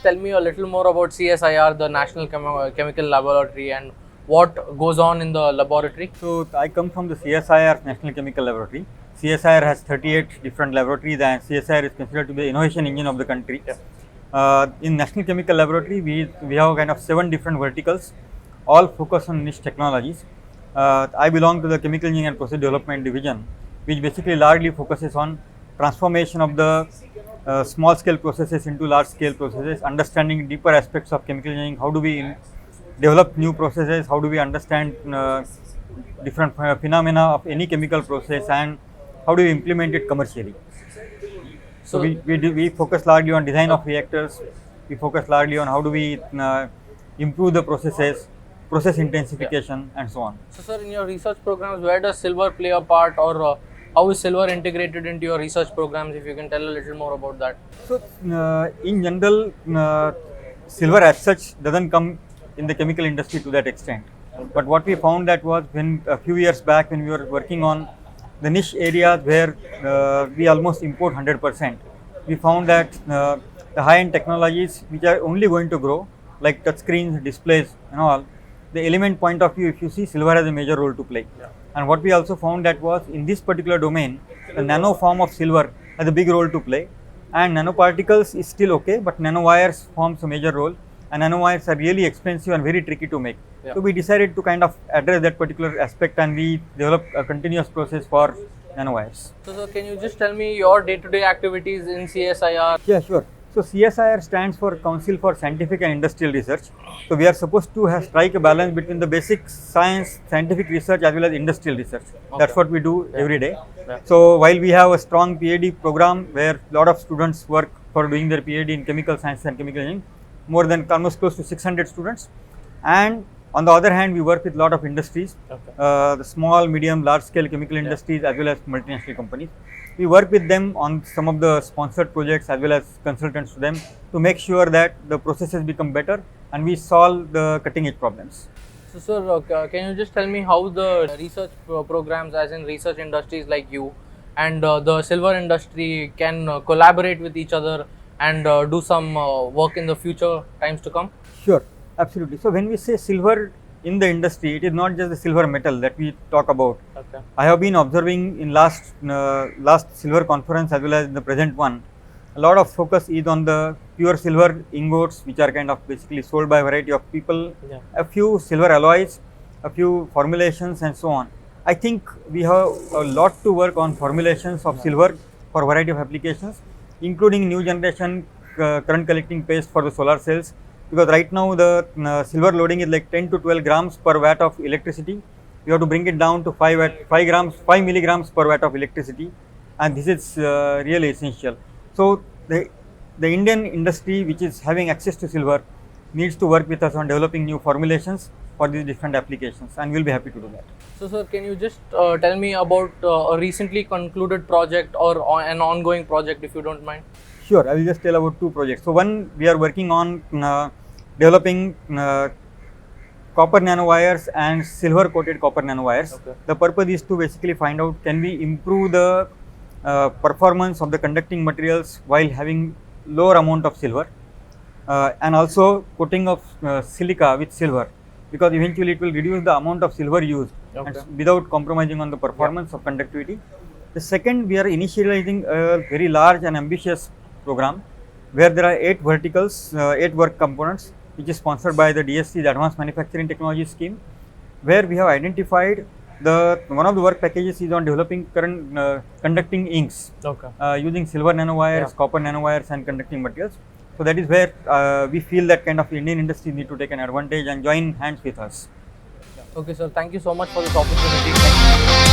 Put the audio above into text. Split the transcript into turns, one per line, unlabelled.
just tell me a little more about CSIR, the National Chemical Laboratory, and what goes on in the laboratory?
So I come from the CSIR National Chemical Laboratory. CSIR has 38 different laboratories, and CSIR is considered to be the innovation engine of the country. In National Chemical Laboratory, we have kind of 7 different verticals, all focus on niche technologies. I belong to the Chemical Engineering and Process Development Division, which basically largely focuses on transformation of the small scale processes into large scale processes, understanding deeper aspects of chemical engineering. How do we develop new processes? How do we understand different phenomena of any chemical process, and how do we implement it commercially? So we focus largely on design of reactors. We focus largely on how do we improve the processes, process intensification, and so on.
So, sir, in your research programs, where does silver play a part, or how is silver integrated into your research programs? If you can tell a little more about that.
So, in general, silver as such doesn't come in the chemical industry to that extent. But what we found that was when a few years back, when we were working on the niche areas where we almost import 100%, we found that the high-end technologies which are only going to grow, like touchscreens, displays, and all, the element point of view, if you see, silver has a major role to play. And what we also found that was in this particular domain, the nano form of silver has a big role to play, and nanoparticles is still okay, but nanowires forms a major role, and nanowires are really expensive and very tricky to make. So we decided to kind of address that particular aspect, and we developed a continuous process for nanowires.
So, sir, can you just tell me your day-to-day activities in CSIR?
Yeah, sure. So CSIR stands for Council for Scientific and Industrial Research. So we are supposed to strike a balance between the basic science, scientific research as well as industrial research. That's what we do every day. So while we have a strong PhD program where a lot of students work for doing their PhD in chemical sciences and chemical engineering, more than almost close to 600 students, and on the other hand, we work with a lot of industries, the small, medium, large scale chemical industries as well as multinational companies. We work with them on some of the sponsored projects as well as consultants to them to make sure that the processes become better and we solve the cutting edge problems.
So, sir, can you just tell me how the research programs, as in research industries like you and the silver industry, can collaborate with each other and do some work in the future times to come?
Sure, absolutely. So when we say silver in the industry, it is not just the silver metal that we talk about. I have been observing in last silver conference as well as in the present one, a lot of focus is on the pure silver ingots, which are kind of basically sold by a variety of people, a few silver alloys, a few formulations, and so on. I think we have a lot to work on formulations of silver for a variety of applications, including new generation current collecting paste for the solar cells, because right now the silver loading is like 10 to 12 grams per watt of electricity. We have to bring it down to 5 milligrams per watt of electricity, and this is really essential. So the Indian industry, which is having access to silver, needs to work with us on developing new formulations for these different applications, and we'll be happy to do that.
So, sir, can you just tell me about a recently concluded project or an ongoing project, if you don't mind?
Sure, I will just tell about 2 projects. So one, we are working on developing copper nanowires and silver coated copper nanowires. The purpose is to basically find out, can we improve the performance of the conducting materials while having lower amount of silver, and also coating of silica with silver, because eventually it will reduce the amount of silver used and without compromising on the performance of conductivity. The second, we are initializing a very large and ambitious program where there are 8 verticals, 8 work components, which is sponsored by the DSC, the Advanced Manufacturing Technology Scheme, where we have identified one of the work packages is on developing current conducting inks using silver nanowires, copper nanowires, and conducting materials. So that is where we feel that kind of Indian industry need to take an advantage and join hands with us.
Okay, sir. Thank you so much for this opportunity. Thank you.